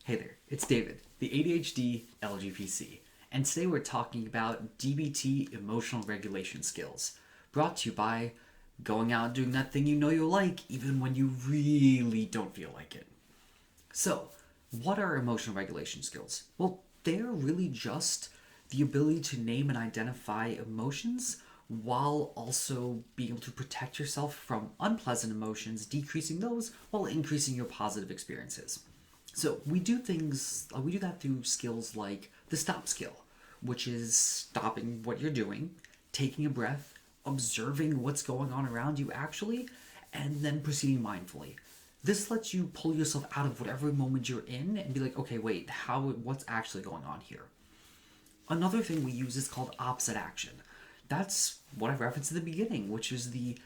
Hey there, it's David, the ADHD LGPC, and today we're talking about DBT emotional regulation skills, brought to you by going out and doing that thing you know you like even when you really don't feel like it. So, what are emotional regulation skills? Well, they're really just the ability to name and identify emotions while also being able to protect yourself from unpleasant emotions, decreasing those while increasing your positive experiences. So we do that through skills like the stop skill, which is stopping what you're doing, taking a breath, observing what's going on around you actually, and then proceeding mindfully. This lets you pull yourself out of whatever moment you're in and be like, okay, wait, what's actually going on here? Another thing we use is called opposite action. That's what I referenced in the beginning, which is the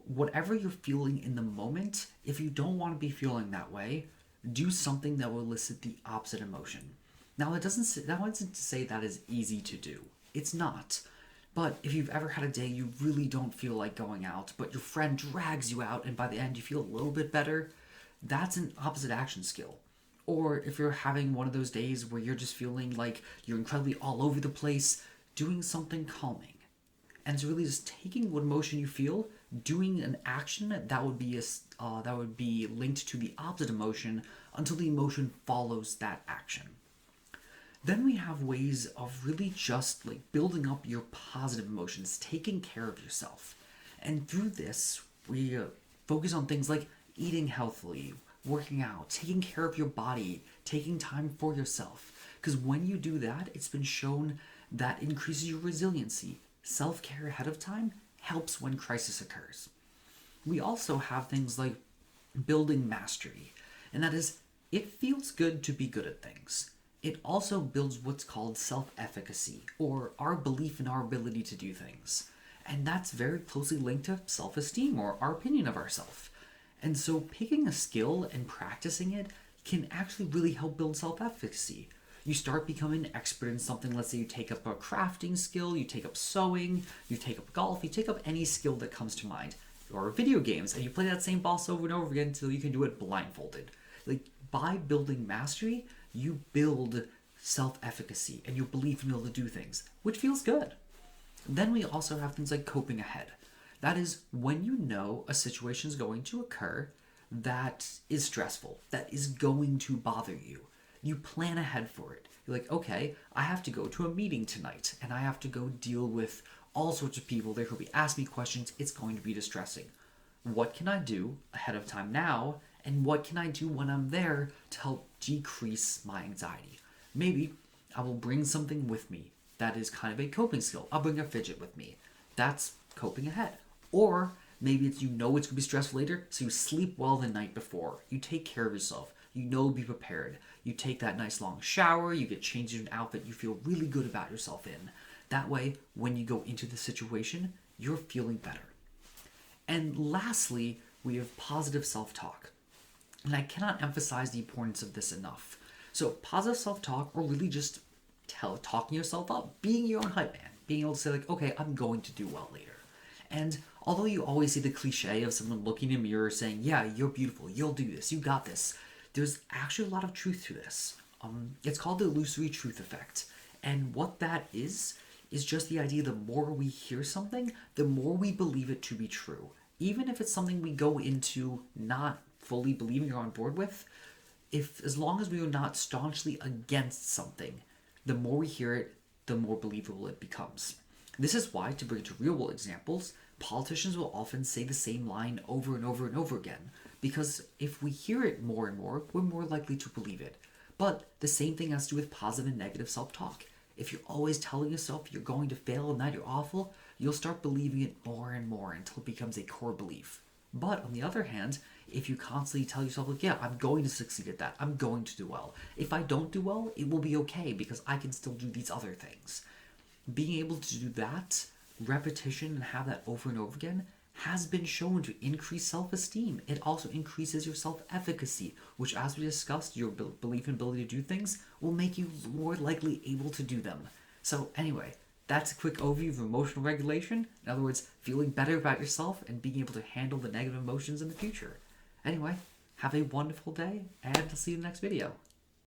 whatever you're feeling in the moment, if you don't want to be feeling that way, do something that will elicit the opposite emotion. Now, that doesn't say that is easy to do. It's not. But if you've ever had a day you really don't feel like going out, but your friend drags you out and by the end you feel a little bit better, that's an opposite action skill. Or if you're having one of those days where you're just feeling like you're incredibly all over the place, doing something calming. And it's really just taking what emotion you feel, doing an action that would be linked to the opposite emotion until the emotion follows that action. Then we have ways of really just like building up your positive emotions, taking care of yourself. And through this, we focus on things like eating healthily, working out, taking care of your body, taking time for yourself. Because when you do that, it's been shown that increases your resiliency. Self-care ahead of time helps when crisis occurs. We also have things like building mastery, and that is, it feels good to be good at things. It also builds what's called self-efficacy, or our belief in our ability to do things. And that's very closely linked to self-esteem, or our opinion of ourselves. And so picking a skill and practicing it can actually really help build self-efficacy. You start becoming an expert in something. Let's say you take up a crafting skill, you take up sewing, you take up golf, you take up any skill that comes to mind. Or video games, and you play that same boss over and over again until you can do it blindfolded. Like, by building mastery, you build self-efficacy and your belief in being able to do things, which feels good. Then we also have things like coping ahead. That is when you know a situation is going to occur that is stressful, that is going to bother you. You plan ahead for it. You're like, okay, I have to go to a meeting tonight and I have to go deal with all sorts of people. They will be asking me questions. It's going to be distressing. What can I do ahead of time now? And what can I do when I'm there to help decrease my anxiety? Maybe I will bring something with me that is kind of a coping skill. I'll bring a fidget with me. That's coping ahead. Or maybe it's it's going to be stressful later, so you sleep well the night before. You take care of yourself. Be prepared. You take that nice long shower, you get changed into an outfit you feel really good about yourself in. That way, when you go into the situation, you're feeling better. And lastly, we have positive self-talk. And I cannot emphasize the importance of this enough. So positive self-talk, or really just talking yourself up, being your own hype man, being able to say like, okay, I'm going to do well later. And although you always see the cliche of someone looking in a mirror saying, yeah, you're beautiful, you'll do this, you got this, there's actually a lot of truth to this. It's called the illusory truth effect. And what that is just the idea the more we hear something, the more we believe it to be true. Even if it's something we go into not fully believing or on board with, as long as we are not staunchly against something, the more we hear it, the more believable it becomes. This is why, to bring it to real world examples, politicians will often say the same line over and over and over again, because if we hear it more and more, we're more likely to believe it. But the same thing has to do with positive and negative self-talk. If you're always telling yourself you're going to fail and that you're awful, you'll start believing it more and more until it becomes a core belief. But on the other hand, if you constantly tell yourself, like, yeah, I'm going to succeed at that, I'm going to do well. If I don't do well, it will be okay because I can still do these other things. Being able to do that, repetition, and have that over and over again has been shown to increase self-esteem. It also increases your self-efficacy, which, as we discussed, your belief and ability to do things will make you more likely able to do them. So anyway, that's a quick overview of emotional regulation. In other words, feeling better about yourself and being able to handle the negative emotions in the future. Anyway, have a wonderful day, and I'll see you in the next video.